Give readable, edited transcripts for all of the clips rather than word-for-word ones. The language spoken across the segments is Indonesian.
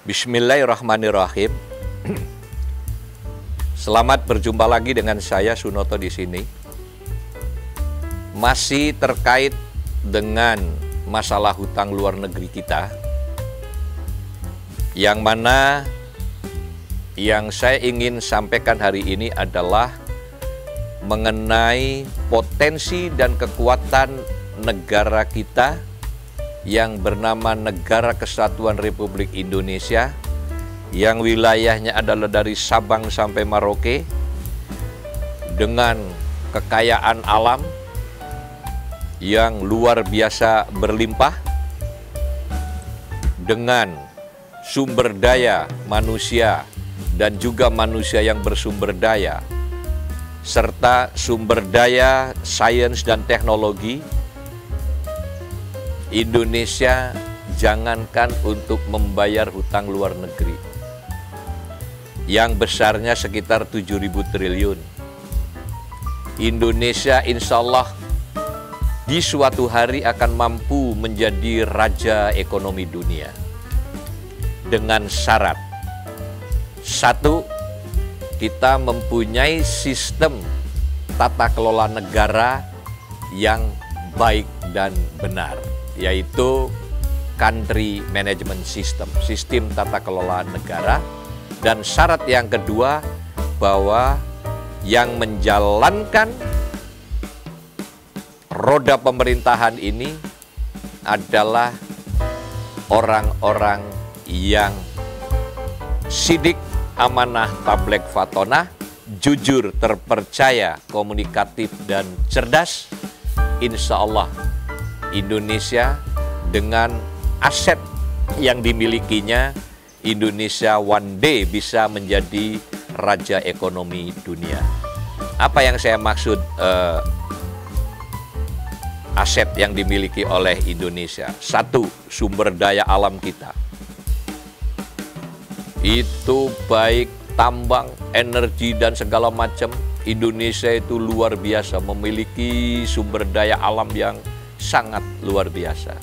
Bismillahirrahmanirrahim. Selamat berjumpa lagi dengan saya Sunoto di sini. Masih terkait dengan masalah hutang luar negeri kita, yang mana yang saya ingin sampaikan hari ini adalah mengenai potensi dan kekuatan negara kita yang bernama Negara Kesatuan Republik Indonesia, yang wilayahnya adalah dari Sabang sampai Merauke, dengan kekayaan alam yang luar biasa berlimpah, dengan sumber daya manusia dan juga manusia yang bersumber daya, serta sumber daya sains dan teknologi. Indonesia jangankan untuk membayar hutang luar negeri yang besarnya sekitar 7.000 triliun. Indonesia insya Allah di suatu hari akan mampu menjadi raja ekonomi dunia dengan syarat: satu, kita mempunyai sistem tata kelola negara yang baik dan benar, yaitu country management system, sistem tata kelola negara. Dan syarat yang kedua, bahwa yang menjalankan roda pemerintahan ini adalah orang-orang yang sidik, amanah, tablek, fatonah, jujur, terpercaya, komunikatif, dan cerdas. Insya Allah Indonesia dengan aset yang dimilikinya, Indonesia one day bisa menjadi raja ekonomi dunia. Apa yang saya maksud aset yang dimiliki oleh Indonesia? Satu, sumber daya alam kita. Itu baik tambang, energi, dan segala macam. Indonesia itu luar biasa, memiliki sumber daya alam yang sangat luar biasa.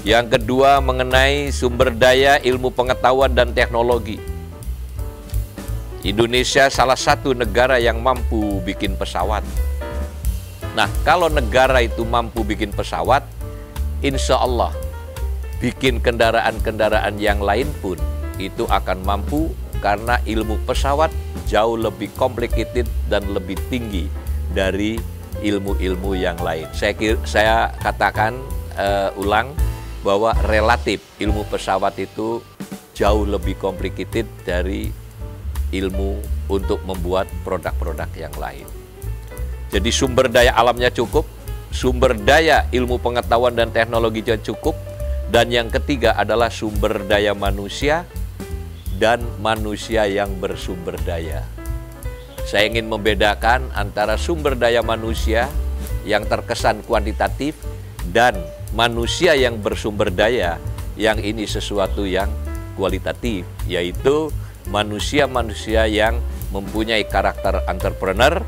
Yang kedua, mengenai sumber daya ilmu pengetahuan dan teknologi. Indonesia salah satu negara yang mampu bikin pesawat. Nah, kalau negara itu mampu bikin pesawat, insya Allah bikin kendaraan-kendaraan yang lain pun itu akan mampu, karena ilmu pesawat jauh lebih complicated dan lebih tinggi dari ilmu-ilmu yang lain. Saya katakan ulang bahwa relatif ilmu pesawat itu jauh lebih complicated dari ilmu untuk membuat produk-produk yang lain. Jadi sumber daya alamnya cukup, sumber daya ilmu pengetahuan dan teknologinya cukup, dan yang ketiga adalah sumber daya manusia dan manusia yang bersumber daya. Saya ingin membedakan antara sumber daya manusia yang terkesan kuantitatif dan manusia yang bersumber daya yang ini sesuatu yang kualitatif, yaitu manusia-manusia yang mempunyai karakter entrepreneur,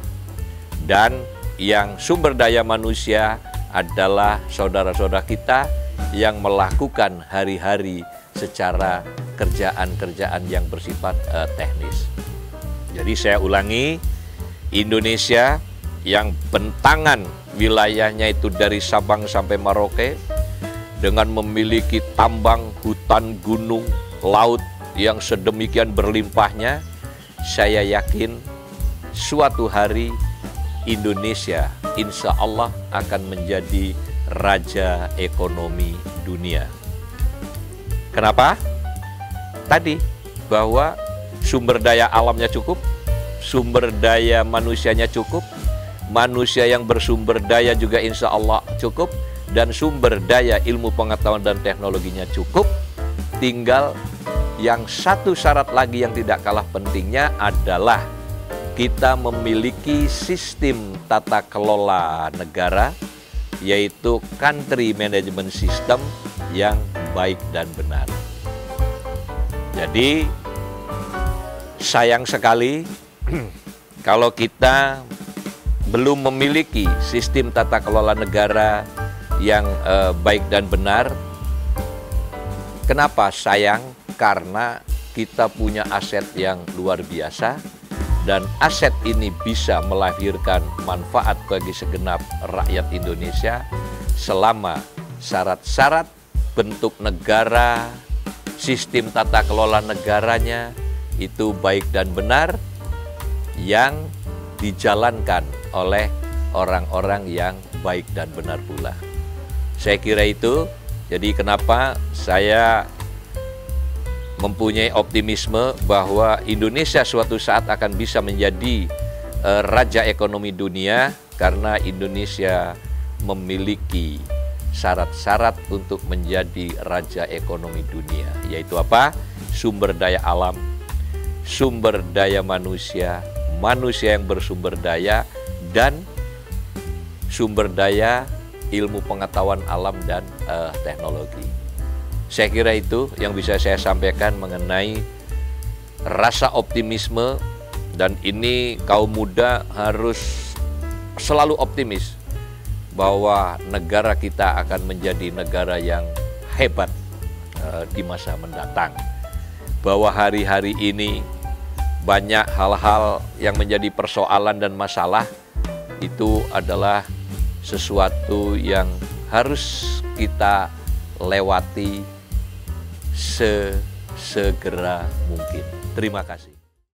dan yang sumber daya manusia adalah saudara-saudara kita yang melakukan hari-hari secara kerjaan-kerjaan yang bersifat teknis. Jadi saya ulangi, Indonesia yang bentangan wilayahnya itu dari Sabang sampai Merauke, dengan memiliki tambang, hutan, gunung, laut yang sedemikian berlimpahnya, saya yakin suatu hari Indonesia insya Allah akan menjadi raja ekonomi dunia. Kenapa? Tadi, bahwa sumber daya alamnya cukup, sumber daya manusianya cukup, manusia yang bersumber daya juga insya Allah cukup, dan sumber daya ilmu pengetahuan dan teknologinya cukup. Tinggal yang satu syarat lagi yang tidak kalah pentingnya adalah kita memiliki sistem tata kelola negara, yaitu country management system yang baik dan benar. Jadi sayang sekali kalau kita belum memiliki sistem tata kelola negara yang baik dan benar. Kenapa sayang? karena kita punya aset yang luar biasa, dan aset ini bisa melahirkan manfaat bagi segenap rakyat Indonesia selama syarat-syarat bentuk negara, sistem tata kelola negaranya itu baik dan benar yang dijalankan oleh orang-orang yang baik dan benar pula. Saya kira itu, jadi kenapa saya mempunyai optimisme bahwa Indonesia suatu saat akan bisa menjadi raja ekonomi dunia, karena Indonesia memiliki syarat-syarat untuk menjadi raja ekonomi dunia, yaitu apa? Sumber daya alam, sumber daya manusia, manusia yang bersumber daya, dan sumber daya ilmu pengetahuan alam dan teknologi. Saya kira itu yang bisa saya sampaikan mengenai rasa optimisme, dan ini kaum muda harus selalu optimis bahwa negara kita akan menjadi negara yang hebat di masa mendatang. Bahwa hari-hari ini banyak hal-hal yang menjadi persoalan dan masalah, itu adalah sesuatu yang harus kita lewati sesegera mungkin. Terima kasih.